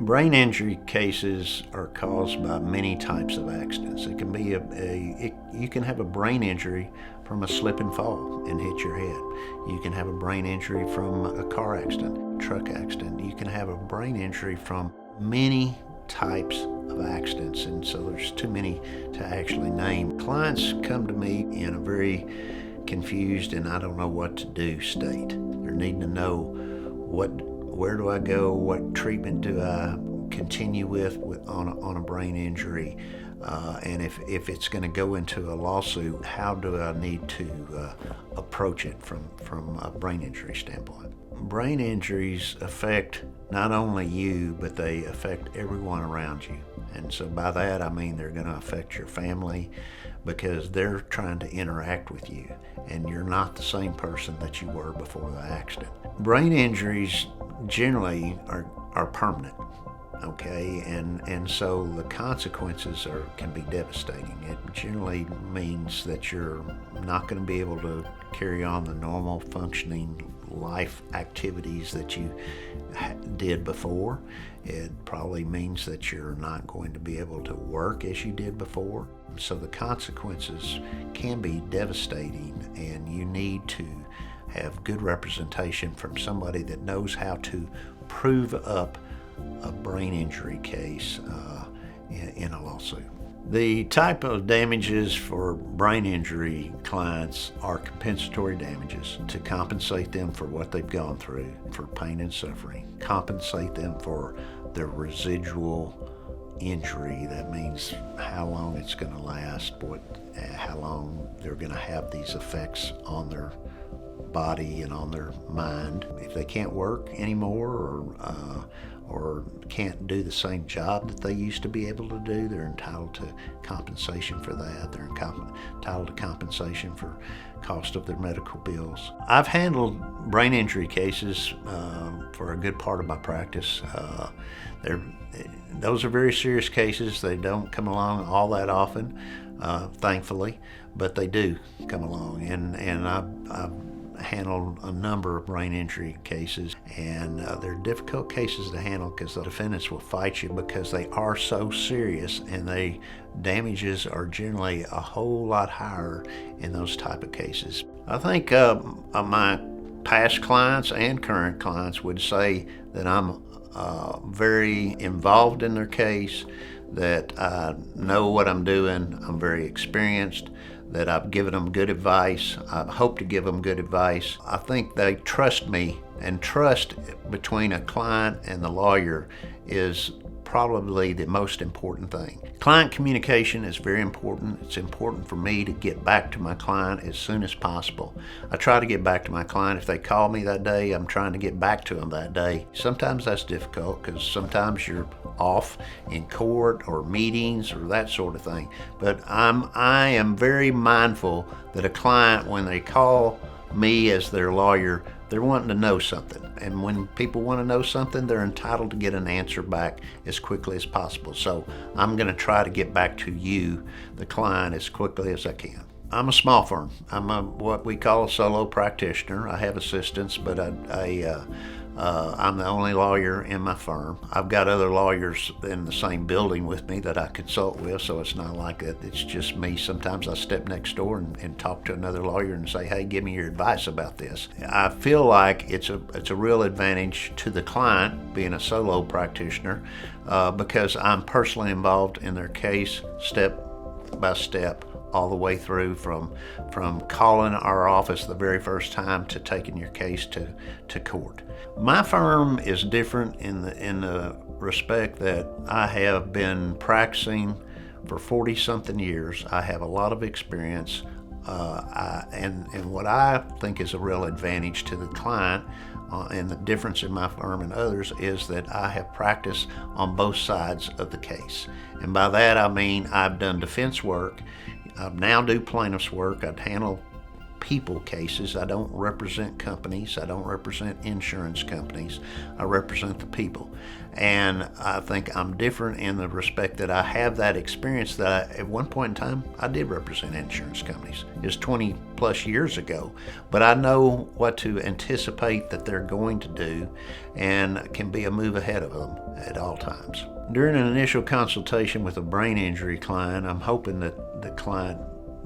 Brain injury cases are caused by many types of accidents. It can be you can have a brain injury from a slip and fall and hit your head. You can have a brain injury from a car accident, truck accident. You can have a brain injury from many types of accidents, and so there's too many to actually name. Clients come to me in a very confused and I don't know what to do state. They're needing to know where do I go, what treatment do I continue with on a brain injury, and if it's going to go into a lawsuit, how do I need to approach it from a brain injury standpoint. Brain injuries affect not only you, but they affect everyone around you. And so by that I mean they're going to affect your family because they're trying to interact with you and you're not the same person that you were before the accident. Brain injuries generally are permanent, okay, and so the consequences can be devastating. It generally means that you're not going to be able to carry on the normal functioning life activities that you did before. It probably means that you're not going to be able to work as you did before. So the consequences can be devastating, and you need to have good representation from somebody that knows how to prove up a brain injury case in a lawsuit. The type of damages for brain injury clients are compensatory damages to compensate them for what they've gone through, for pain and suffering, compensate them for their residual injury. That means how long it's going to last, how long they're going to have these effects on their body and on their mind. If they can't work anymore or can't do the same job that they used to be able to do, they're entitled to compensation for that. They're entitled to compensation for cost of their medical bills. I've handled brain injury cases for a good part of my practice. Those are very serious cases. They don't come along all that often, thankfully, but they do come along, and I've handled a number of brain injury cases, and they're difficult cases to handle because the defendants will fight you because they are so serious, and the damages are generally a whole lot higher in those type of cases. I think my past clients and current clients would say that I'm very involved in their case, that I know what I'm doing, I'm very experienced, that I've given them good advice. I hope to give them good advice. I think they trust me, and trust between a client and the lawyer is probably the most important thing. Client communication is very important. It's important for me to get back to my client as soon as possible. I try to get back to my client. If they call me that day, I'm trying to get back to them that day. Sometimes that's difficult because sometimes you're off in court or meetings or that sort of thing. But I am very mindful that a client, when they call me as their lawyer, they're wanting to know something. And when people want to know something, they're entitled to get an answer back as quickly as possible. So I'm going to try to get back to you, the client, as quickly as I can. I'm a small firm. I'm what we call a solo practitioner. I have assistants, but I'm the only lawyer in my firm. I've got other lawyers in the same building with me that I consult with, so it's not like that. It's just me. Sometimes I step next door and talk to another lawyer and say, hey, give me your advice about this. I feel like it's a real advantage to the client being a solo practitioner because I'm personally involved in their case step by step, all the way through from calling our office the very first time to taking your case to court. My firm is different in the respect that I have been practicing for 40-something years. I have a lot of experience, and what I think is a real advantage to the client and the difference in my firm and others is that I have practiced on both sides of the case. And by that I mean I've done defense work. I now do plaintiff's work. I handle people cases. I don't represent companies. I don't represent insurance companies. I represent the people. And I think I'm different in the respect that I have that experience that at one point in time, I did represent insurance companies. It was 20 plus years ago, but I know what to anticipate that they're going to do and can be a move ahead of them at all times. During an initial consultation with a brain injury client, I'm hoping that the client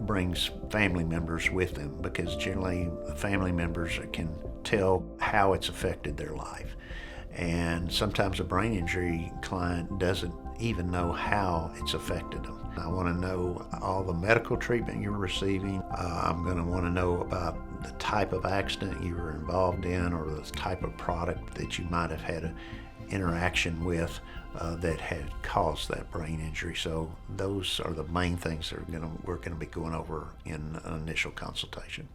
brings family members with them, because generally the family members can tell how it's affected their life. And sometimes a brain injury client doesn't even know how it's affected them. I want to know all the medical treatment you're receiving. I'm going to want to know about the type of accident you were involved in, or the type of product that you might have had an interaction with that had caused that brain injury. So those are the main things that we're going to be going over in an initial consultation.